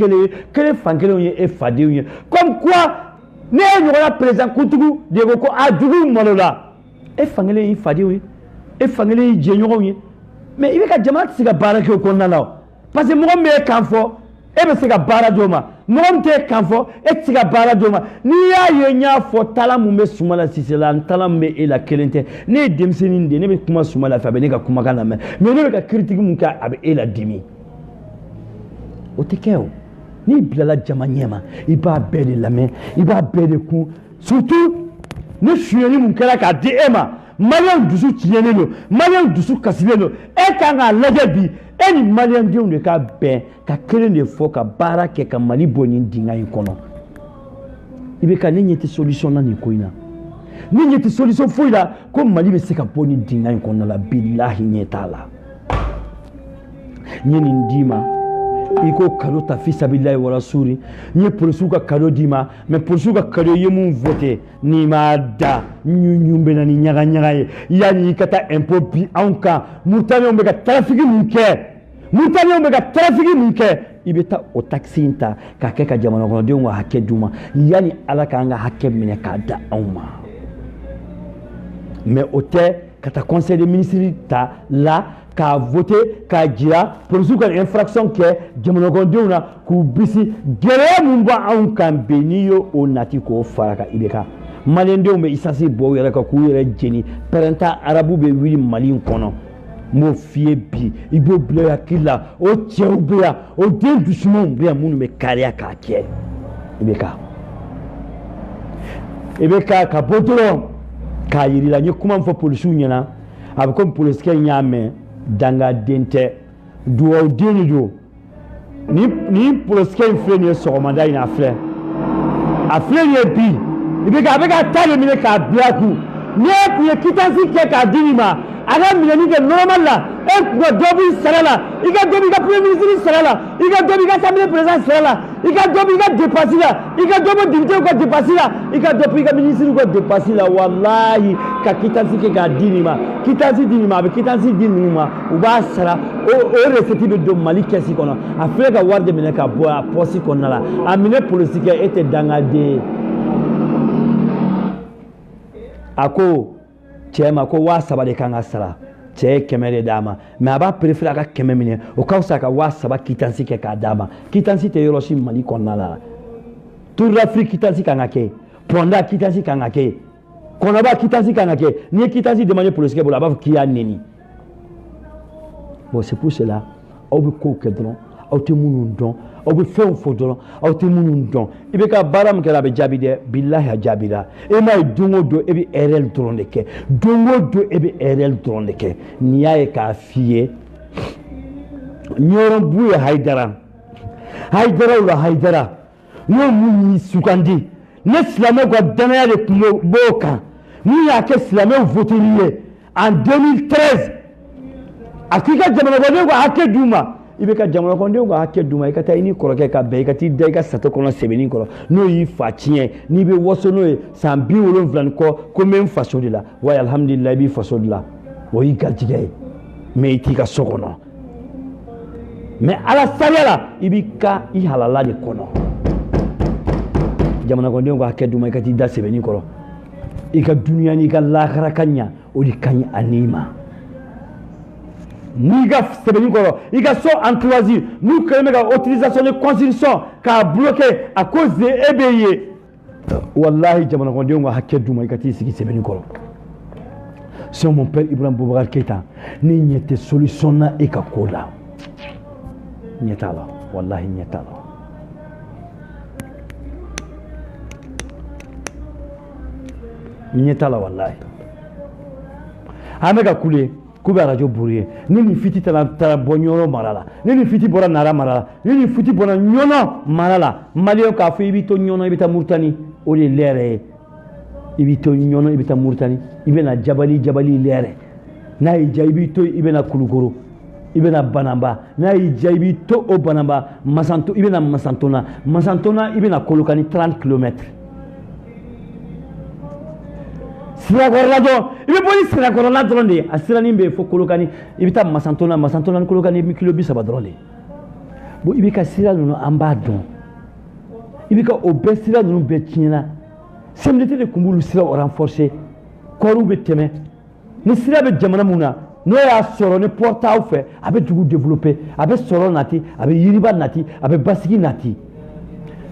[SPEAKER 1] kele fangele ouye e fade ouye. Comme quoi, ne y'aura présent Koutougou, de Roko, a Djougou Malola. E fangele e fade ouye. E fangele e djenyo ouye. Mais il y a des gens qui ont été parce que moi, je suis e be se ka baara do ma mɔgɔ tɛ kan fɔ e tɛ se ka baara do ma n'i y'a ye n y'a fɔ tala mun bɛ Sumala Sise la tala mun bɛ e la kelen tɛ ne ye denmisɛnnin de ne bɛ kuma Sumala fɛ a bɛ ne ka kumakan lamɛn mais ne bɛ ka critique mun kɛ a bɛ e la dimi o tɛ kɛ o n'i bilala jama ɲɛma i b'a bɛɛ de lamɛn i b'a bɛɛ de kun surtout ni suyɛni mun kɛra k'a di e ma maliyɛn dusu tiɲɛnen don maliyɛn dusu kasilen don e kan k'a lajɛ bi e ni maliyɛn denw de ka bɛn ka kelen de fɔ ka baara kɛ ka Mali bɔ nin dingɛ in kɔnɔ i bɛ ka ne ɲɛ tɛ solution na nin ko in na ne ɲɛ tɛ solution foyi la ko Mali bɛ se ka bɔ nin dingɛ in kɔnɔ la bilahi ɲɛ t'a la n ye nin d'i ma i ko cadeau ta fi sabilillahi wa rasuli n ye polisiw ka cadeau d'i ma mais polisiw ka cadeau ye mun voté n'i m'a da ɲuɲu bɛ na ni ɲaga ɲaga ye yanni i ka taa impôt bi anw kan Mauritaniens bɛ ka trafic mun kɛ Mauritaniens bɛ ka trafic mun kɛ i bɛ taa o taxe in ta k'a kɛ ka jamana kɔnɔdenw ka hakɛ d'u ma yanni Ala k'an ka hakɛ minɛ k'a da anw ma mais o tɛ ka taa conseil des ministres ta la k'a voter k'a jira polisiw ka infraction kɛ jamana kɔnɔdenw na k'u bisi gɛlɛya mun b'a anw kan bi n'i y'o nati k'o fara kan i bɛ ka maliyɛndenw bɛ essence bɔ u yɛrɛ kan k'u yɛrɛ jeni pɛrɛnta arabu bɛ wuli Mali in kɔnɔ n b'o f'i ye bi i b'o bila i hakili la o cɛw bɛ yan o den dusumanw bɛ yan minnu bɛ kariya k'a kɛ i bɛ ka bɔ dɔrɔn k'a yir'i la n ye kuma min fɔ polisiw ɲɛna a bɛ komi polisikɛ in y'a mɛn dangaden tɛ dugawuden de don ni polisikɛ in filɛ nin ye sɔgɔmada in na a filɛ nin ye bi a bɛ ka ta de minɛ k'a bila kun n'i e kun ye quittance kɛ k'a di nin ma a ka minɛni kɛ normal la e kun ka dɔ b'i sara la i ka dɔ b'i ka premier ministre sara la i ka dɔ b'i ka assemblée président sara la i ka dɔ b'i ka dépense la i ka dɔ bɔ député ka dépense la i ka dɔ b'i ka ministre ka dépense la wallahi ka quittance kɛ k'a di nin ma quittance di nin ma a bɛ quittance di ninnu ma u b'a sara o recette bɛ don Mali kɛsi kɔnɔ a filɛ ka wari de minɛ ka bɔ a poche kɔnɔna la a minɛ polisikɛ e tɛ dangaden ye a ko cɛ ma ko 300 de kan ka sara cɛ ye 100 de d'a ma mais a b'a préférer a ka 100 minɛ o ka fisa ka 300 quittance kɛ k'a d'a ma quittance tɛ yɔrɔ si Mali kɔnɔna la Tour d'Afrique quittance kan ka kɛ Ponda quittance kan ka kɛ Kɔnɔba quittance kan ka kɛ n'i ye quittance demandé polisikɛ bolo a b'a fɔ k'i y'a nɛni bon c'est pour cela aw bɛ kow kɛ dɔrɔn aw tɛ minnu dɔn aw bɛ fɛnw fɔ dɔrɔn aw tɛ minnu dɔn i bɛ ka baara min kɛra a bɛ jaabi dɛ bilahi a jaabira e m'a ye don o don e bɛ RL dɔrɔn de kɛ don o don e bɛ RL dɔrɔn de kɛ n'i y'a ye k'a f'i ye ɲɔrɔnbu ye Hayidara o la Hayidara n'o mun y'i sugandi ne silamɛw ka danaya de tun b'o kan n'u y'a kɛ silamɛw voteli ye en 2013 a k'i ka jamana kɔnɔdenw ka hakɛ d'u ma i bɛ ka jamana kɔnɔdenw ka hakɛ d'u ma i ka taa i ni kɔrɔkɛ ka bɛn i ka t'i da i ka sato kɔnɔ sɛbɛnni kɔrɔ n'o y'i fa tiɲɛ n'i bɛ waso n'o ye san 70 ni kɔ ko n bɛ n faso de la wa alhamdulilayi i b'i faso de la o y'i garijɛgɛ ye mais i t'i ka so kɔnɔ mais ala sariya la i b'i ka i halala de kɔnɔ jamana kɔnɔdenw ka hakɛ d'u ma i ka t'i da sɛbɛnni kɔrɔ i ka duniya n'i ka lahara ka ɲa o de ka ɲi a n'i ma n'i ka sɛbɛnni kɔrɔ i ka so enclave n'u kɛlen bɛ ka autorisation de construction k'a bloquer à cause de e bɛ ye wallahi jamana kɔnɔdenw ka hakɛ d'u ma i ka t'i sigi sɛbɛnni kɔrɔ c'est mon père Ibrahim Boubacar Keita ne ɲɛ tɛ solution na e ka ko la ɲɛ t'a la wallahi ɲɛ t'a la ɲɛ t'a la wallahi an bɛ ka kule k'u bɛ radio buru ye ni nin fiti taara bɔ ɲɔnɔ mara la ni nin fiti bɔra nara mara la ni nin fiti bɔra ɲɔnɔ mara la maliyɛn k'a fɔ i b'i to ɲɔnɔ i bɛ taa Muritani o de ye lɛrɛ ye i b'i to ɲɔnɔ i bɛ taa Muritani i bɛ na jabali lɛrɛ n'a y'i diya i b'i to i bɛ na Kulukoro i bɛ na Banamba n'a y'i diya i b'i to o Banamba Masanto i bɛ na Masantona i bɛ na Kolokani 30 km sirakɔrɔla dɔrɔn i bɛ bɔ ni sirakɔrɔla dɔrɔn de ye a siranin bɛ yen fo Kolokani i bɛ taa Masantona ni Kolokani i bɛ kilo 30 dɔrɔn de ye bon i bɛ ka sira ninnu an b'a dɔn i bɛ ka o bɛɛ sira ninnu bɛɛ tiɲɛna CMDT de tun b'olu siraw renforcer kɔɔriw bɛ tɛmɛ ni sira bɛ jamana mun na n'o y'a sɔrɔ ni portail fɛ a bɛ dugu développer a bɛ sɔrɔ nati a bɛ yiriba nati a bɛ basigi nati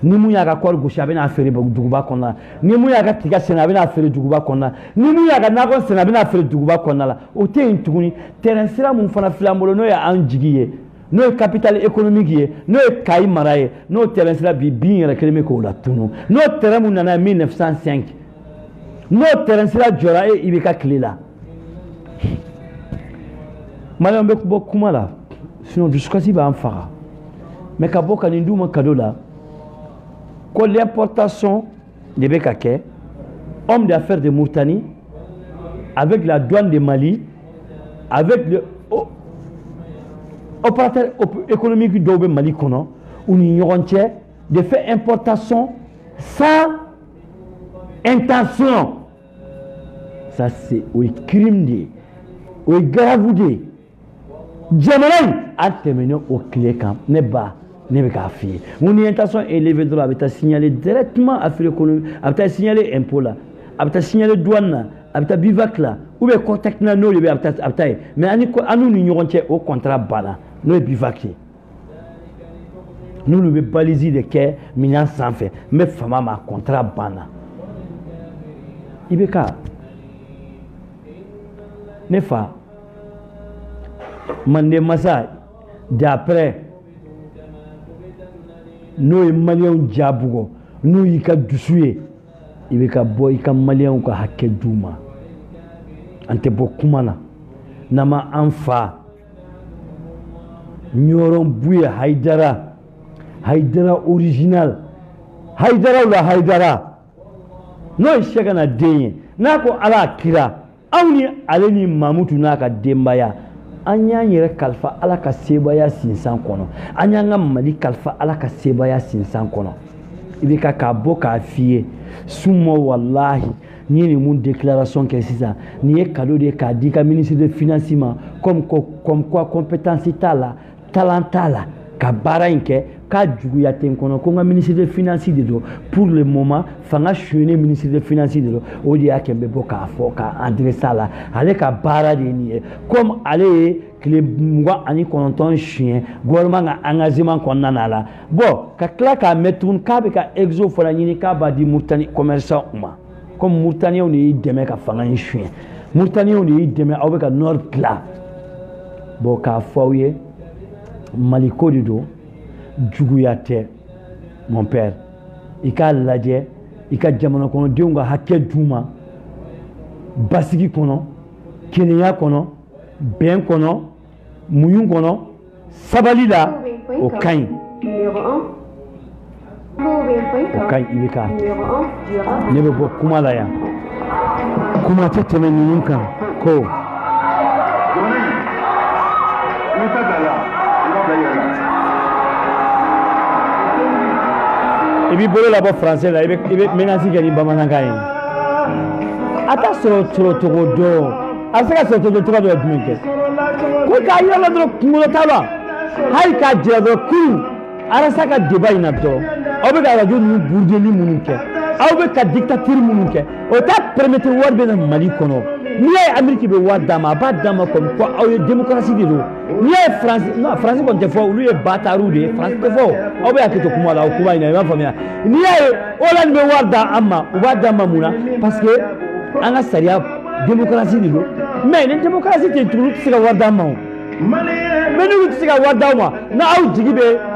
[SPEAKER 1] ni mun y'a ka kɔɔri gosi a bɛ n'a feere duguba kɔnɔna la ni mun y'a ka tiga sɛnɛ a bɛ n'a feere duguba kɔnɔna la ni mun y'a ka nakɔ sɛnɛ a bɛ n'a feere duguba kɔnɔna la o tɛ yen tuguni terrain sira mun fana filɛ an bolo n'o ye an jigi ye n'o ye capital économique ye n'o ye Kayi mara ye n'o terrain sira bi bin yɛrɛ kelen bɛ k'o la tunu n'o terrain mun nana 1905 n'o terrain sira jɔra i bɛ ka tile la maliyɛnw bɛ bɔ kuma la sinon dusukasi b'an faga mais ka bɔ ka nin d'u ma cadeau la ko l'importation de bɛ ka kɛ homme d'affaires de Mauritanie avec la douane de Mali avec le opérateur économique dɔw bɛ Mali kɔnɔ u ni ɲɔgɔn cɛ de faire importation sans intention ça c'est o ye crime de ye o ye grave de ye jamana in a tɛmɛnen o tile kan ne ba ne bɛ k'a f'i ye n ko ni intention élevée dɔrɔn a bɛ taa signaler directement affaire économique a bɛ taa signaler impôt la a bɛ taa signaler douane na a bɛ taa BIVAC la ou bien contact na n'o de bɛ a bɛ taa ye mais an n'u ni ɲɔgɔn cɛ o contrat banna n'o ye BIVAC ye n'olu bɛ balise de kɛ minɛn sanfɛ n bɛ fama ma contrat banna i bɛ ka ne fa Mande masa d'après n'o ye maliyɛnw ja bugɔ n'o y'i ka dusu ye i bɛ ka bɔ i ka maliyɛnw ka hakɛ d'u ma an tɛ bɔ kuma na n'an ma an fa Ɲɔrɔn Buye Haidara original Haidara la Haidara n'o ye Sɛgɛna den ye n'a ko Ala kira anw ni ale ni Mamutu n'a ka denbaya an y'an yɛrɛ kalifa Ala ka sebaya sinsan kɔnɔ an y'an ka Mali kalifa Ala ka sebaya sinsan kɔnɔ i bɛ k'a bɔ k'a f'i ye suma wallahi n'i ye nin mun déclaration kɛ sisan nin ye cadeau de ye k'a di i ka ministre de finance ma comme quoi compétence t'a la talent t'a la ka baara in kɛ k'a juguya tɛ n kɔnɔ ko n ka ministre de finance de don pour le moment fanga suyɛnen ministre de finance de don o de y'a kɛ n bɛ bɔ k'a fɔ k'a adresse a la ale ka baara de ye nin ye comme ale ye tile 29 suyɛn gouvernement ka engagement kɔnɔna la bon ka tila k'a mɛn tuguni k'a bɛ ka exo fana ɲini k'a b'a di Mauritanie commerçant ma comme Mauritaniens de y'i dɛmɛ ka fanga in suyɛn Mauritaniens de y'i dɛmɛ aw bɛ ka nord dilan bon k'a fɔ aw ye Mali ko de don juguya tɛ mon père i k'a lajɛ i ka jamana kɔnɔdenw ka hakɛ d'u ma basigi kɔnɔ kelenya kɔnɔ bɛn kɔnɔ muɲu kɔnɔ sabali la o ka ɲi o ka ɲi i bɛ ka ne bɛ bɔ kuma la yan kuma tɛ tɛmɛ ninnu kan ko i b'i bolo labɔ français la i bɛ ménage kɛ ni bamanankan ye a t'a sɔrɔ cogo dɔn a bɛ se ka sɔrɔ cogo dɔ ye jumɛn kɛ ko k'a yɔrɔ la dɔrɔn kunkolo t'a la hali k'a jira dɔrɔn kurun arasa ka débat in na dɔrɔn aw bɛ ka radio ninnu burudeli minnu kɛ aw bɛ ka dictature minnu kɛ o t'a permettre wari bɛ na Mali kɔnɔ n'i y'a ye Amérique bɛ wari d'a ma a b'a d'a ma comme quoi aw ye démocratie de don n'i y'a ye France non France kɔni tɛ fɔ olu ye bâtards de ye France tɛ fɔ aw bɛ hakili to kuma la o kuma in na i m'a faamuya n'i y'a ye Hollande bɛ wari d'a ma u b'a d'a ma mun na parce que an ka sariya démocratie de don mais ni démocratie tɛ tuguni tɛ se ka wari d'a ma o mais n'olu tɛ se ka wari d'aw ma n'aw jigi bɛ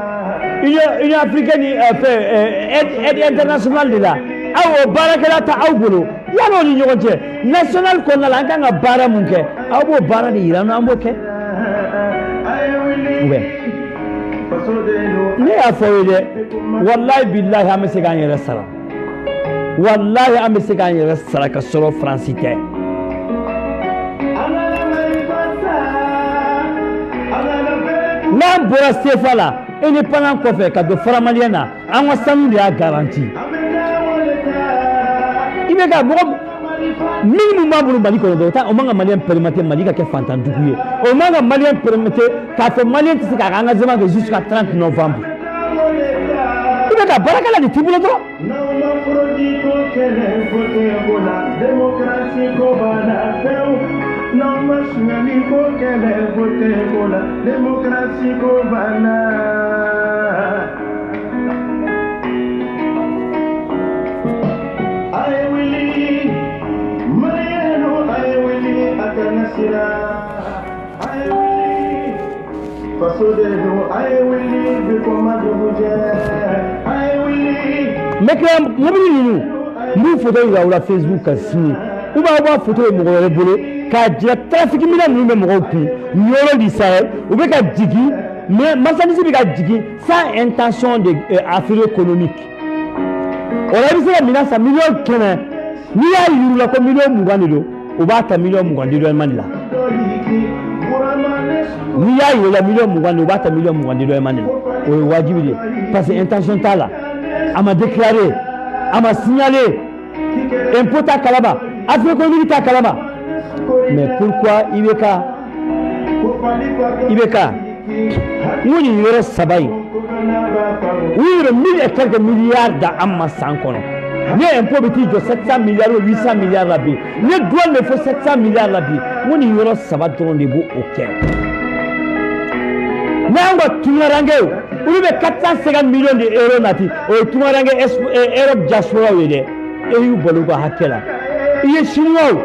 [SPEAKER 1] Union africaine aide internationale de la aw baarakɛla ta aw bolo yan'o ni ɲɔgɔn cɛ national kɔnɔna la an kan ka baara mun kɛ aw b'o baara de yira an na an b'o kɛ ne y'a fɔ aw ye dɛ wallahi billahi an bɛ se k'an yɛrɛ sara wallahi an bɛ se k'an yɛrɛ sara ka sɔrɔ Faransi tɛ n'an bɔra CFA la indépendant kɔfɛ ka don faramaliyɛn na an ka sanu de y'a garanti i bɛ ka mɔgɔ minnu b'a bolo Mali kɔnɔ o man ka maliyɛn permettre Mali ka kɛ fantandugu ye o man ka maliyɛn permettre k'a fɔ maliyɛn tɛ se k'a ka engagement kɛ jusqu'à 30 novembre i bɛ ka baarakɛla de t'i bolo dɔrɔn
[SPEAKER 2] Non machine faut qu'elle ait voté pour la démocratie cubana. I will Mariano, I will Akanasira. I will Faso de do, I will become a Dubuja. I will
[SPEAKER 1] Mais que mobile nous photo il a Facebook a signé ou va avoir photo de mon boulot ka dia trafic mina nous même mo ku nyoro di Sahel ou be ka digi mais marchandise be ka digi sans intention de affaire économique on a dit ça mina 100 millions kena ni ya yuru la ko million mugani do o ba ta million mugani do man la ni ya yuru la million mugani o ba ta million mugani do man la o wajibi de parce que intention ta là à m'a déclaré à m'a signalé impôt ta kalaba affaire économique ta kalaba mais pourquoi Ibeka nous y aurait sabaï oui le 1000 et quelques milliards d'amma sans kono ne impôt petit de 700 milliards ou 800 milliards la bi ne douane ne faut 700 milliards la bi nous y aurait sabat ton de beau au cœur Nangwa tunarange uri be 450 millions d'euros nati o tunarange Europe diaspora wede e yu boluga hakela iye chinois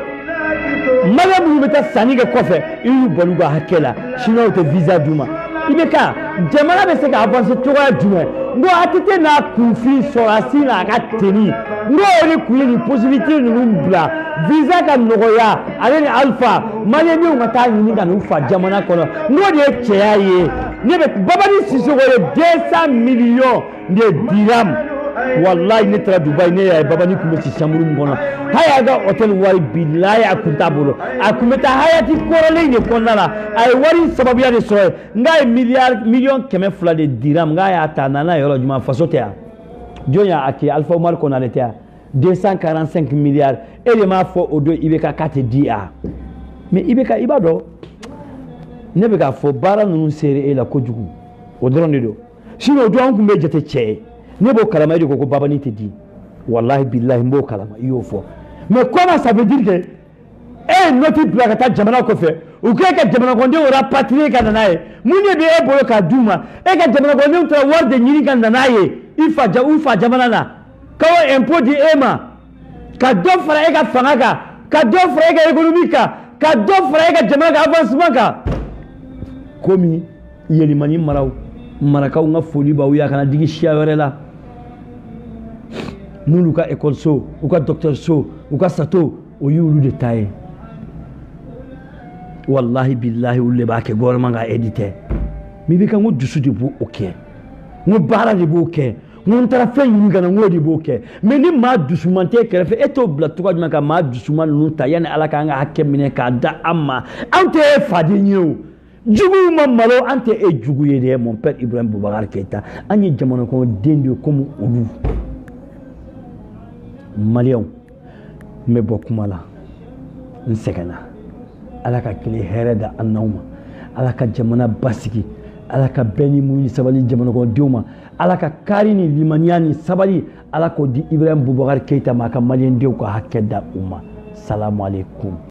[SPEAKER 1] madame meta saniga kofe yu boluga hakela chinois te visa duma ibeka jamana be se ka avancer toga duma ngo atite na kufi so asina ka teni ngo ri kuyeni possibilité ni mbla visa ka nogoya ale alpha mali ni ngata ni ga no fa jamana kono ngo de cheyaye nebe babani sisi wole 200 millions de dirham wallahi ne tra Dubai ne ya babani kuma ci samuru ngona haya ga hotel wari billahi akuntabolo akumeta hayati korole ne konnala ay wari sababu ya de so ngai million keme fula de dirham ngai ata nana yoro juma fasote ya jonya ati alpha umar konalete 245 milliards et le ma fo odo ibeka kate dia mais ibeka ibado ne be ka fo bara nunu sere e la kojugu o dronde do sino do an kumbe jete che ne bo kalama di ko baba ni te di wallahi billahi mbo kalama yo fo mais comment ça veut dire que noti plakata jamana ko fe o ke ka jamana ko de o rapatrier ka nanaye munye be e bolo ka duma e ka jamana ko ne to war de nyiri ka nanaye ifa jamana na kawo impôt di ema ka do fara e ka fanga ka do fara e ka économique ka do fara e ka jamana ka avancement ka komi yelimani marakaw nga foli ba uya kana digi shiawere la nulu ka école so ou ka docteur so ou ka sato o yulu de taye wallahi billahi ulle ba ke gorma nga éditer mi be ka ngo dusu de bu OK ngo bara de bu OK ngo tara fe yin ngana ngo de bu OK mais ni ma dusu mante kere fe eto bla to ka ka ma dusu man nu ta yani alaka nga hakke mine ka da amma ante fadi nyu jugu mamalo ante e jugu yede mon père Ibrahim Boubacar Keita anyi jamono ko dendio comme olu malion me bokumala nsegana alaka kile hereda annawma alaka jamana basiki alaka beni muni sabali jamono ko diuma alaka karini limaniani sabali alako di Ibrahim Boubacar Keita maka malien dew ko hakeda umma salamu alaikum